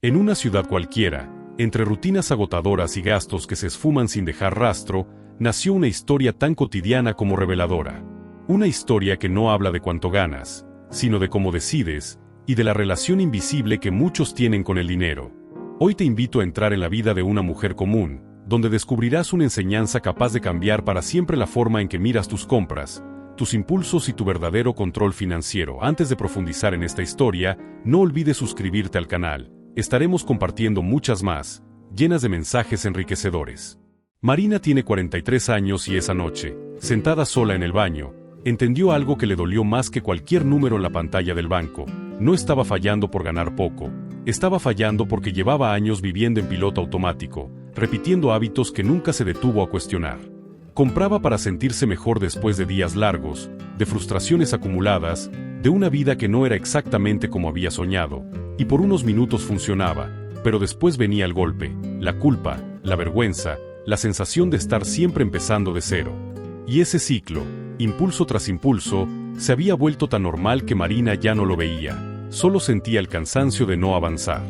En una ciudad cualquiera, entre rutinas agotadoras y gastos que se esfuman sin dejar rastro, nació una historia tan cotidiana como reveladora. Una historia que no habla de cuánto ganas, sino de cómo decides, y de la relación invisible que muchos tienen con el dinero. Hoy te invito a entrar en la vida de una mujer común, donde descubrirás una enseñanza capaz de cambiar para siempre la forma en que miras tus compras, tus impulsos y tu verdadero control financiero. Antes de profundizar en esta historia, no olvides suscribirte al canal. Estaremos compartiendo muchas más, llenas de mensajes enriquecedores. Marina tiene 43 años y esa noche, sentada sola en el baño, entendió algo que le dolió más que cualquier número en la pantalla del banco. No estaba fallando por ganar poco, estaba fallando porque llevaba años viviendo en piloto automático, repitiendo hábitos que nunca se detuvo a cuestionar. Compraba para sentirse mejor después de días largos, de frustraciones acumuladas, de una vida que no era exactamente como había soñado, y por unos minutos funcionaba, pero después venía el golpe, la culpa, la vergüenza, la sensación de estar siempre empezando de cero. Y ese ciclo, impulso tras impulso, se había vuelto tan normal que Marina ya no lo veía, solo sentía el cansancio de no avanzar.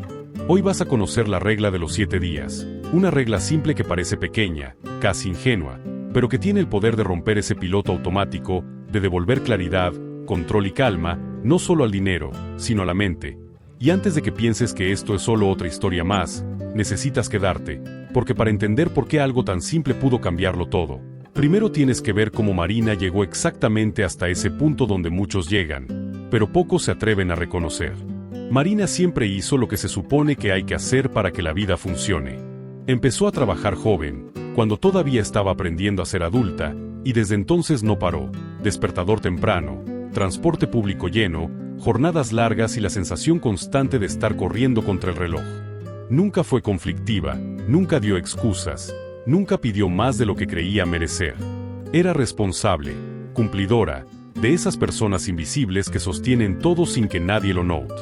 Hoy vas a conocer la regla de los 7 días, una regla simple que parece pequeña, casi ingenua, pero que tiene el poder de romper ese piloto automático, de devolver claridad, control y calma, no solo al dinero, sino a la mente. Y antes de que pienses que esto es solo otra historia más, necesitas quedarte, porque para entender por qué algo tan simple pudo cambiarlo todo, primero tienes que ver cómo Marina llegó exactamente hasta ese punto donde muchos llegan, pero pocos se atreven a reconocer. Marina siempre hizo lo que se supone que hay que hacer para que la vida funcione. Empezó a trabajar joven, cuando todavía estaba aprendiendo a ser adulta, y desde entonces no paró. Despertador temprano, transporte público lleno, jornadas largas y la sensación constante de estar corriendo contra el reloj. Nunca fue conflictiva, nunca dio excusas, nunca pidió más de lo que creía merecer. Era responsable, cumplidora, de esas personas invisibles que sostienen todo sin que nadie lo note.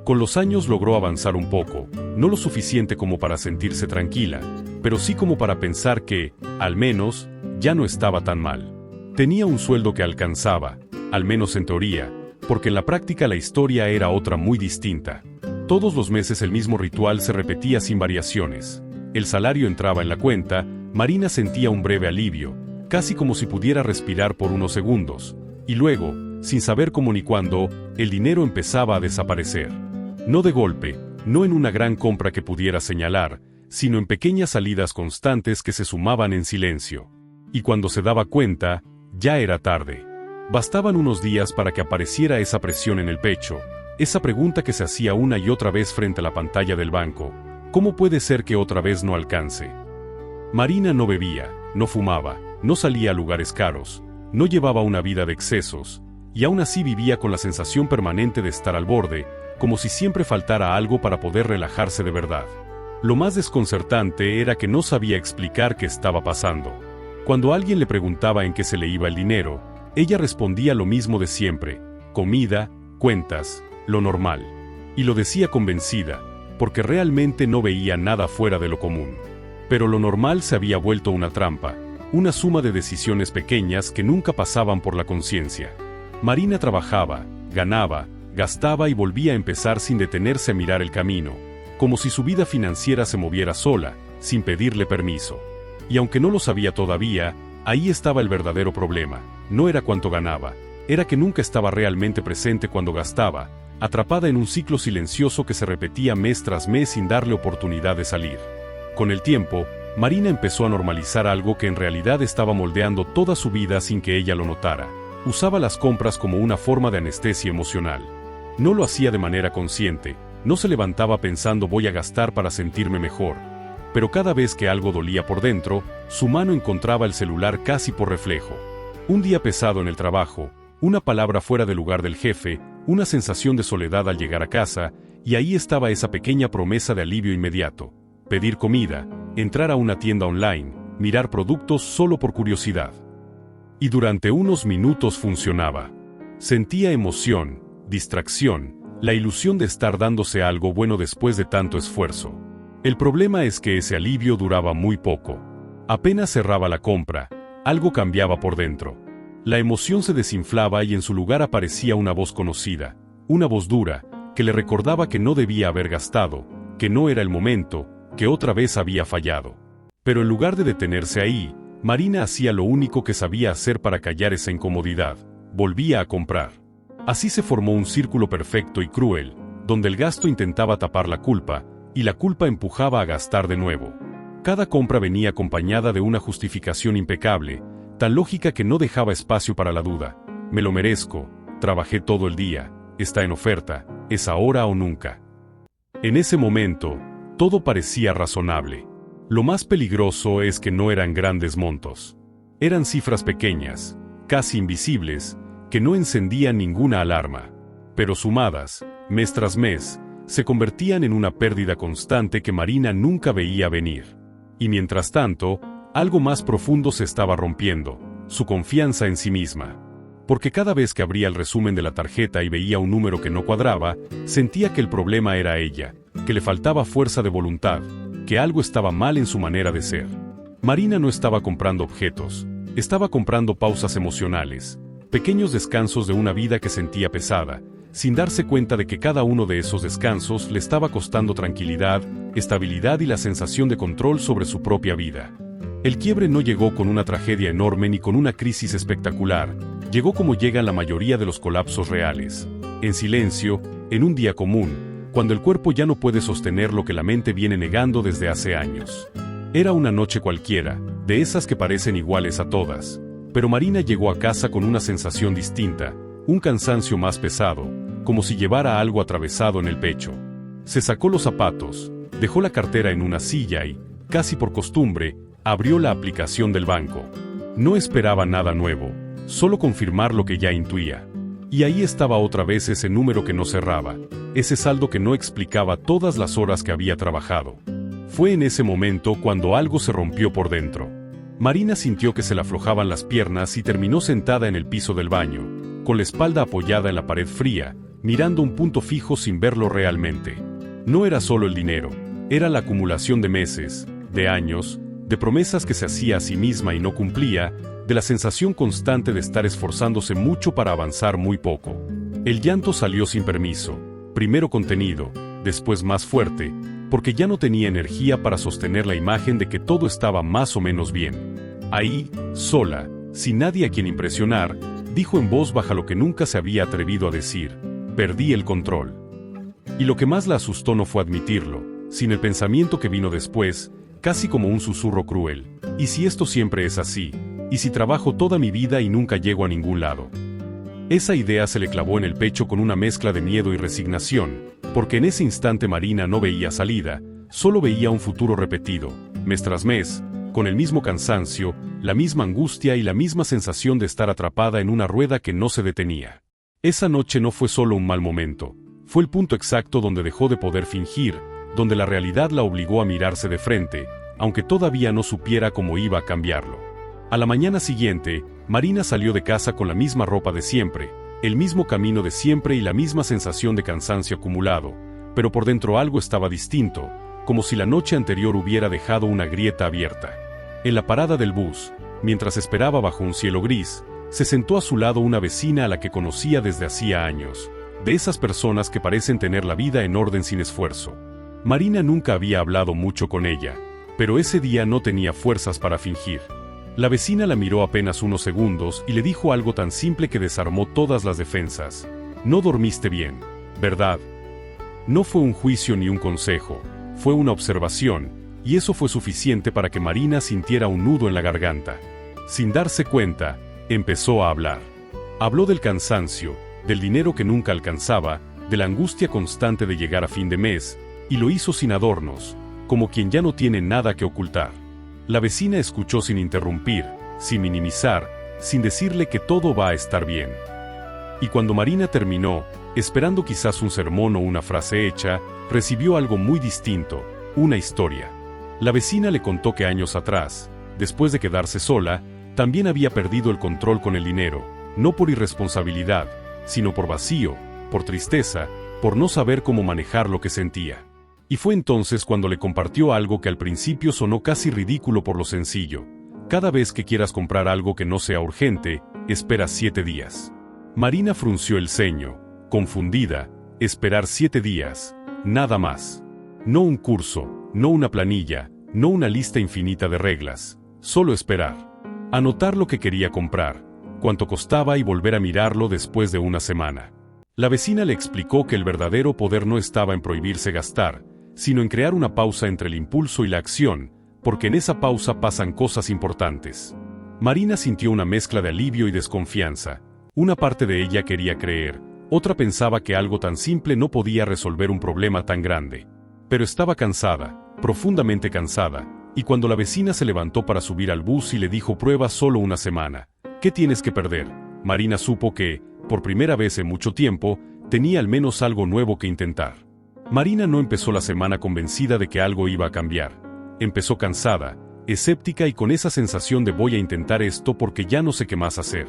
Con los años logró avanzar un poco, no lo suficiente como para sentirse tranquila, pero sí como para pensar que, al menos, ya no estaba tan mal. Tenía un sueldo que alcanzaba, al menos en teoría, porque en la práctica la historia era otra muy distinta. Todos los meses el mismo ritual se repetía sin variaciones. El salario entraba en la cuenta, Marina sentía un breve alivio, casi como si pudiera respirar por unos segundos, y luego, sin saber cómo ni cuándo, el dinero empezaba a desaparecer. No de golpe, no en una gran compra que pudiera señalar, sino en pequeñas salidas constantes que se sumaban en silencio. Y cuando se daba cuenta, ya era tarde. Bastaban unos días para que apareciera esa presión en el pecho, esa pregunta que se hacía una y otra vez frente a la pantalla del banco: ¿cómo puede ser que otra vez no alcance? Marina no bebía, no fumaba, no salía a lugares caros, no llevaba una vida de excesos, y aún así vivía con la sensación permanente de estar al borde, como si siempre faltara algo para poder relajarse de verdad. Lo más desconcertante era que no sabía explicar qué estaba pasando. Cuando alguien le preguntaba en qué se le iba el dinero, ella respondía lo mismo de siempre: comida, cuentas, lo normal. Y lo decía convencida, porque realmente no veía nada fuera de lo común. Pero lo normal se había vuelto una trampa, una suma de decisiones pequeñas que nunca pasaban por la conciencia. Marina trabajaba, ganaba, gastaba y volvía a empezar sin detenerse a mirar el camino, como si su vida financiera se moviera sola, sin pedirle permiso. Y aunque no lo sabía todavía, ahí estaba el verdadero problema. No era cuánto ganaba, era que nunca estaba realmente presente cuando gastaba, atrapada en un ciclo silencioso que se repetía mes tras mes sin darle oportunidad de salir. Con el tiempo, Marina empezó a normalizar algo que en realidad estaba moldeando toda su vida sin que ella lo notara. Usaba las compras como una forma de anestesia emocional. No lo hacía de manera consciente, no se levantaba pensando voy a gastar para sentirme mejor. Pero cada vez que algo dolía por dentro, su mano encontraba el celular casi por reflejo. Un día pesado en el trabajo, una palabra fuera de lugar del jefe, una sensación de soledad al llegar a casa, y ahí estaba esa pequeña promesa de alivio inmediato: pedir comida, entrar a una tienda online, mirar productos solo por curiosidad. Y durante unos minutos funcionaba. Sentía emoción, distracción, la ilusión de estar dándose algo bueno después de tanto esfuerzo. El problema es que ese alivio duraba muy poco. Apenas cerraba la compra, algo cambiaba por dentro. La emoción se desinflaba y en su lugar aparecía una voz conocida, una voz dura, que le recordaba que no debía haber gastado, que no era el momento, que otra vez había fallado. Pero en lugar de detenerse ahí, Marina hacía lo único que sabía hacer para callar esa incomodidad: volvía a comprar. Así se formó un círculo perfecto y cruel, donde el gasto intentaba tapar la culpa, y la culpa empujaba a gastar de nuevo. Cada compra venía acompañada de una justificación impecable, tan lógica que no dejaba espacio para la duda. Me lo merezco, trabajé todo el día, está en oferta, es ahora o nunca. En ese momento, todo parecía razonable. Lo más peligroso es que no eran grandes montos. Eran cifras pequeñas, casi invisibles, que no encendían ninguna alarma. Pero sumadas, mes tras mes, se convertían en una pérdida constante que Marina nunca veía venir. Y mientras tanto, algo más profundo se estaba rompiendo: su confianza en sí misma. Porque cada vez que abría el resumen de la tarjeta y veía un número que no cuadraba, sentía que el problema era ella, que le faltaba fuerza de voluntad, que algo estaba mal en su manera de ser. Marina no estaba comprando objetos, estaba comprando pausas emocionales, pequeños descansos de una vida que sentía pesada, sin darse cuenta de que cada uno de esos descansos le estaba costando tranquilidad, estabilidad y la sensación de control sobre su propia vida. El quiebre no llegó con una tragedia enorme ni con una crisis espectacular, llegó como llegan la mayoría de los colapsos reales: en silencio, en un día común, cuando el cuerpo ya no puede sostener lo que la mente viene negando desde hace años. Era una noche cualquiera, de esas que parecen iguales a todas, pero Marina llegó a casa con una sensación distinta, un cansancio más pesado, como si llevara algo atravesado en el pecho. Se sacó los zapatos, dejó la cartera en una silla y, casi por costumbre, abrió la aplicación del banco. No esperaba nada nuevo, solo confirmar lo que ya intuía. Y ahí estaba otra vez ese número que no cerraba, ese saldo que no explicaba todas las horas que había trabajado. Fue en ese momento cuando algo se rompió por dentro. Marina sintió que se le aflojaban las piernas y terminó sentada en el piso del baño, con la espalda apoyada en la pared fría, mirando un punto fijo sin verlo realmente. No era solo el dinero, era la acumulación de meses, de años, de promesas que se hacía a sí misma y no cumplía, de la sensación constante de estar esforzándose mucho para avanzar muy poco. El llanto salió sin permiso, primero contenido, después más fuerte, porque ya no tenía energía para sostener la imagen de que todo estaba más o menos bien. Ahí, sola, sin nadie a quien impresionar, dijo en voz baja lo que nunca se había atrevido a decir: perdí el control. Y lo que más la asustó no fue admitirlo, sino el pensamiento que vino después, casi como un susurro cruel: ¿y si esto siempre es así? ¿Y si trabajo toda mi vida y nunca llego a ningún lado? Esa idea se le clavó en el pecho con una mezcla de miedo y resignación, porque en ese instante Marina no veía salida, solo veía un futuro repetido, mes tras mes, con el mismo cansancio, la misma angustia y la misma sensación de estar atrapada en una rueda que no se detenía. Esa noche no fue solo un mal momento, fue el punto exacto donde dejó de poder fingir, donde la realidad la obligó a mirarse de frente, aunque todavía no supiera cómo iba a cambiarlo. A la mañana siguiente, Marina salió de casa con la misma ropa de siempre, el mismo camino de siempre y la misma sensación de cansancio acumulado, pero por dentro algo estaba distinto, como si la noche anterior hubiera dejado una grieta abierta. En la parada del bus, mientras esperaba bajo un cielo gris, se sentó a su lado una vecina a la que conocía desde hacía años, de esas personas que parecen tener la vida en orden sin esfuerzo. Marina nunca había hablado mucho con ella, pero ese día no tenía fuerzas para fingir. La vecina la miró apenas unos segundos y le dijo algo tan simple que desarmó todas las defensas: no dormiste bien, ¿verdad? No fue un juicio ni un consejo, fue una observación, y eso fue suficiente para que Marina sintiera un nudo en la garganta. Sin darse cuenta, empezó a hablar. Habló del cansancio, del dinero que nunca alcanzaba, de la angustia constante de llegar a fin de mes, y lo hizo sin adornos, como quien ya no tiene nada que ocultar. La vecina escuchó sin interrumpir, sin minimizar, sin decirle que todo va a estar bien. Y cuando Marina terminó, esperando quizás un sermón o una frase hecha, recibió algo muy distinto, una historia. La vecina le contó que años atrás, después de quedarse sola, también había perdido el control con el dinero, no por irresponsabilidad, sino por vacío, por tristeza, por no saber cómo manejar lo que sentía. Y fue entonces cuando le compartió algo que al principio sonó casi ridículo por lo sencillo: cada vez que quieras comprar algo que no sea urgente, espera 7 días. Marina frunció el ceño, confundida. Esperar 7 días, nada más. No un curso, no una planilla, no una lista infinita de reglas, solo esperar. Anotar lo que quería comprar, cuánto costaba y volver a mirarlo después de una semana. La vecina le explicó que el verdadero poder no estaba en prohibirse gastar, sino en crear una pausa entre el impulso y la acción, porque en esa pausa pasan cosas importantes. Marina sintió una mezcla de alivio y desconfianza. Una parte de ella quería creer, otra pensaba que algo tan simple no podía resolver un problema tan grande. Pero estaba cansada, profundamente cansada, y cuando la vecina se levantó para subir al bus y le dijo prueba solo una semana, ¿qué tienes que perder? Marina supo que, por primera vez en mucho tiempo, tenía al menos algo nuevo que intentar. Marina no empezó la semana convencida de que algo iba a cambiar. Empezó cansada, escéptica y con esa sensación de voy a intentar esto porque ya no sé qué más hacer.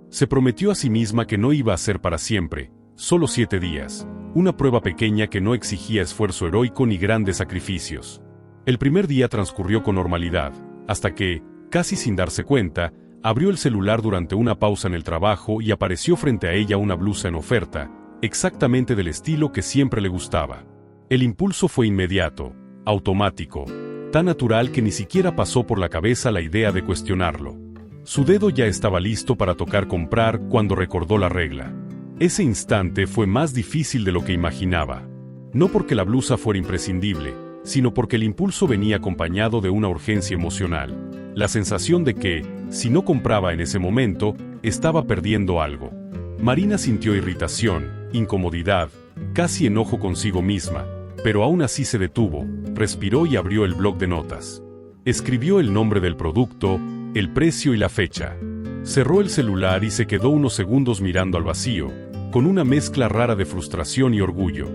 Se prometió a sí misma que no iba a ser para siempre, solo 7 días, una prueba pequeña que no exigía esfuerzo heroico ni grandes sacrificios. El primer día transcurrió con normalidad, hasta que, casi sin darse cuenta, abrió el celular durante una pausa en el trabajo y apareció frente a ella una blusa en oferta, exactamente del estilo que siempre le gustaba. El impulso fue inmediato, automático, tan natural que ni siquiera pasó por la cabeza la idea de cuestionarlo. Su dedo ya estaba listo para tocar comprar cuando recordó la regla. Ese instante fue más difícil de lo que imaginaba. No porque la blusa fuera imprescindible, sino porque el impulso venía acompañado de una urgencia emocional. La sensación de que, si no compraba en ese momento, estaba perdiendo algo. Marina sintió irritación, incomodidad, casi enojo consigo misma, pero aún así se detuvo, respiró y abrió el bloc de notas. Escribió el nombre del producto, el precio y la fecha. Cerró el celular y se quedó unos segundos mirando al vacío, con una mezcla rara de frustración y orgullo.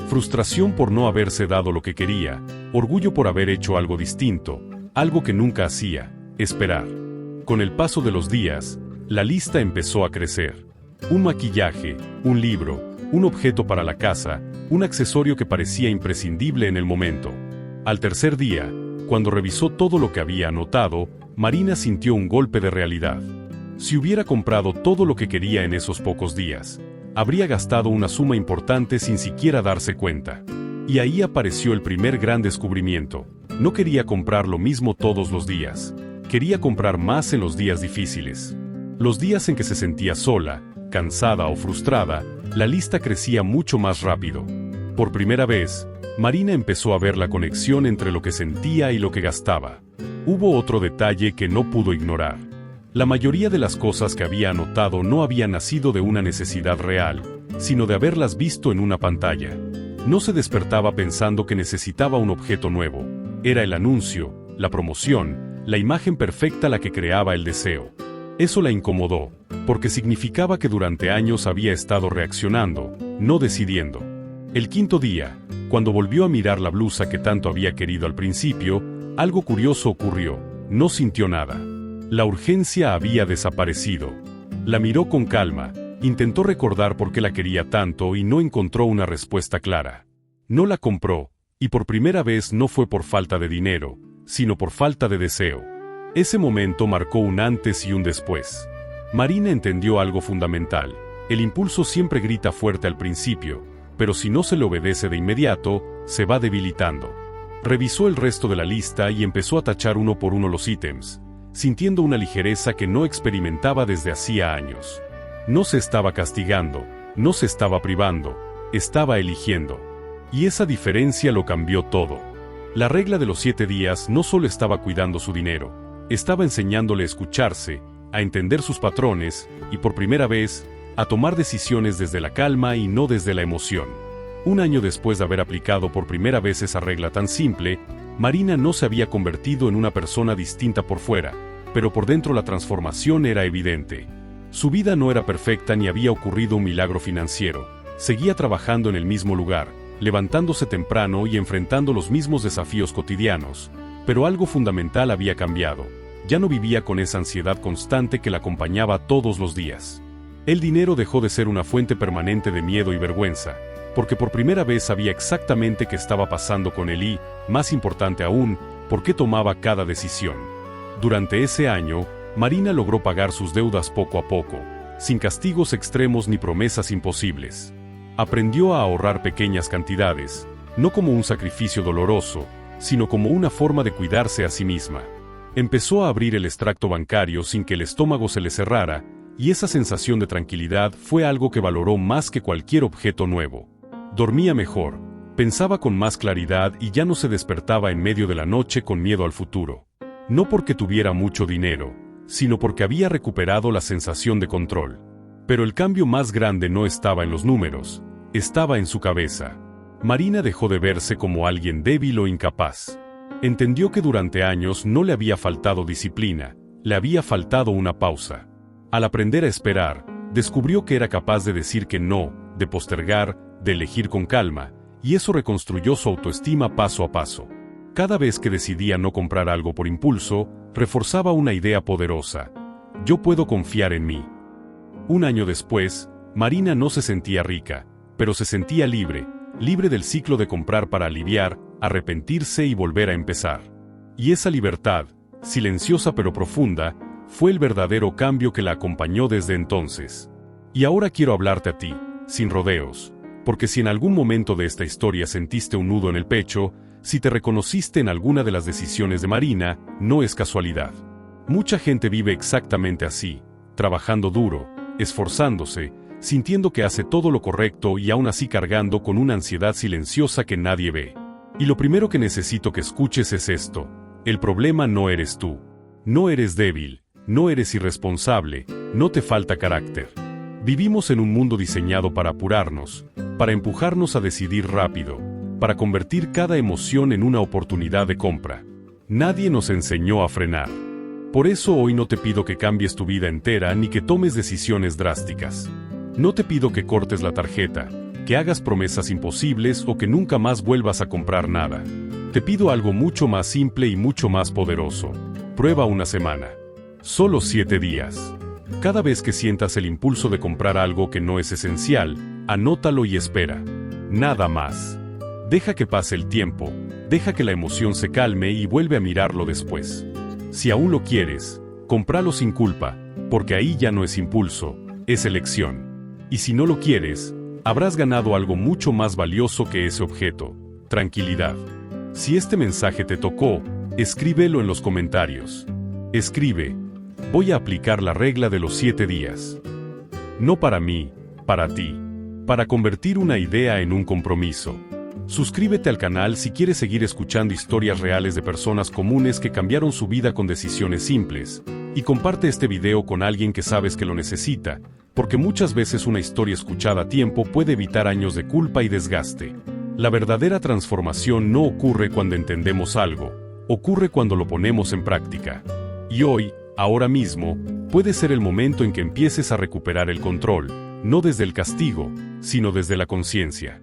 Frustración por no haberse dado lo que quería, orgullo por haber hecho algo distinto, algo que nunca hacía, esperar. Con el paso de los días, la lista empezó a crecer. Un maquillaje, un libro, un objeto para la casa, un accesorio que parecía imprescindible en el momento. Al tercer día, cuando revisó todo lo que había anotado, Marina sintió un golpe de realidad. Si hubiera comprado todo lo que quería en esos pocos días, habría gastado una suma importante sin siquiera darse cuenta. Y ahí apareció el primer gran descubrimiento. No quería comprar lo mismo todos los días. Quería comprar más en los días difíciles. Los días en que se sentía sola, cansada o frustrada, la lista crecía mucho más rápido. Por primera vez, Marina empezó a ver la conexión entre lo que sentía y lo que gastaba. Hubo otro detalle que no pudo ignorar. La mayoría de las cosas que había anotado no habían nacido de una necesidad real, sino de haberlas visto en una pantalla. No se despertaba pensando que necesitaba un objeto nuevo. Era el anuncio, la promoción, la imagen perfecta la que creaba el deseo. Eso la incomodó, porque significaba que durante años había estado reaccionando, no decidiendo. El quinto día, cuando volvió a mirar la blusa que tanto había querido al principio, algo curioso ocurrió. No sintió nada. La urgencia había desaparecido. La miró con calma, intentó recordar por qué la quería tanto y no encontró una respuesta clara. No la compró, y por primera vez no fue por falta de dinero, sino por falta de deseo. Ese momento marcó un antes y un después. Marina entendió algo fundamental. El impulso siempre grita fuerte al principio, pero si no se le obedece de inmediato, se va debilitando. Revisó el resto de la lista y empezó a tachar uno por uno los ítems, sintiendo una ligereza que no experimentaba desde hacía años. No se estaba castigando, no se estaba privando, estaba eligiendo. Y esa diferencia lo cambió todo. La regla de los 7 días no solo estaba cuidando su dinero, estaba enseñándole a escucharse, a entender sus patrones, y por primera vez, a tomar decisiones desde la calma y no desde la emoción. Un año después de haber aplicado por primera vez esa regla tan simple, Marina no se había convertido en una persona distinta por fuera, pero por dentro la transformación era evidente. Su vida no era perfecta ni había ocurrido un milagro financiero. Seguía trabajando en el mismo lugar, levantándose temprano y enfrentando los mismos desafíos cotidianos, pero algo fundamental había cambiado. Ya no vivía con esa ansiedad constante que la acompañaba todos los días. El dinero dejó de ser una fuente permanente de miedo y vergüenza, porque por primera vez sabía exactamente qué estaba pasando con él y, más importante aún, por qué tomaba cada decisión. Durante ese año, Marina logró pagar sus deudas poco a poco, sin castigos extremos ni promesas imposibles. Aprendió a ahorrar pequeñas cantidades, no como un sacrificio doloroso, sino como una forma de cuidarse a sí misma. Empezó a abrir el extracto bancario sin que el estómago se le cerrara, y esa sensación de tranquilidad fue algo que valoró más que cualquier objeto nuevo. Dormía mejor, pensaba con más claridad y ya no se despertaba en medio de la noche con miedo al futuro. No porque tuviera mucho dinero, sino porque había recuperado la sensación de control. Pero el cambio más grande no estaba en los números, estaba en su cabeza. Marina dejó de verse como alguien débil o incapaz. Entendió que durante años no le había faltado disciplina, le había faltado una pausa. Al aprender a esperar, descubrió que era capaz de decir que no, de postergar, de elegir con calma, y eso reconstruyó su autoestima paso a paso. Cada vez que decidía no comprar algo por impulso, reforzaba una idea poderosa: yo puedo confiar en mí. Un año después, Marina no se sentía rica, pero se sentía libre, libre del ciclo de comprar para aliviar, arrepentirse y volver a empezar. Y esa libertad, silenciosa pero profunda, fue el verdadero cambio que la acompañó desde entonces. Y ahora quiero hablarte a ti, sin rodeos, porque si en algún momento de esta historia sentiste un nudo en el pecho, si te reconociste en alguna de las decisiones de Marina, no es casualidad. Mucha gente vive exactamente así, trabajando duro, esforzándose, sintiendo que hace todo lo correcto y aún así cargando con una ansiedad silenciosa que nadie ve. Y lo primero que necesito que escuches es esto: el problema no eres tú. No eres débil, no eres irresponsable, no te falta carácter. Vivimos en un mundo diseñado para apurarnos, para empujarnos a decidir rápido, para convertir cada emoción en una oportunidad de compra. Nadie nos enseñó a frenar. Por eso hoy no te pido que cambies tu vida entera ni que tomes decisiones drásticas. No te pido que cortes la tarjeta, que hagas promesas imposibles o que nunca más vuelvas a comprar nada. Te pido algo mucho más simple y mucho más poderoso. Prueba una semana. Solo 7 días. Cada vez que sientas el impulso de comprar algo que no es esencial, anótalo y espera. Nada más. Deja que pase el tiempo, deja que la emoción se calme y vuelve a mirarlo después. Si aún lo quieres, cómpralo sin culpa, porque ahí ya no es impulso, es elección. Y si no lo quieres, habrás ganado algo mucho más valioso que ese objeto: tranquilidad. Si este mensaje te tocó, escríbelo en los comentarios. Escribe: voy a aplicar la regla de los 7 días. No para mí, para ti. Para convertir una idea en un compromiso. Suscríbete al canal si quieres seguir escuchando historias reales de personas comunes que cambiaron su vida con decisiones simples. Y comparte este video con alguien que sabes que lo necesita, porque muchas veces una historia escuchada a tiempo puede evitar años de culpa y desgaste. La verdadera transformación no ocurre cuando entendemos algo, ocurre cuando lo ponemos en práctica. Y hoy, ahora mismo, puede ser el momento en que empieces a recuperar el control, no desde el castigo, sino desde la conciencia.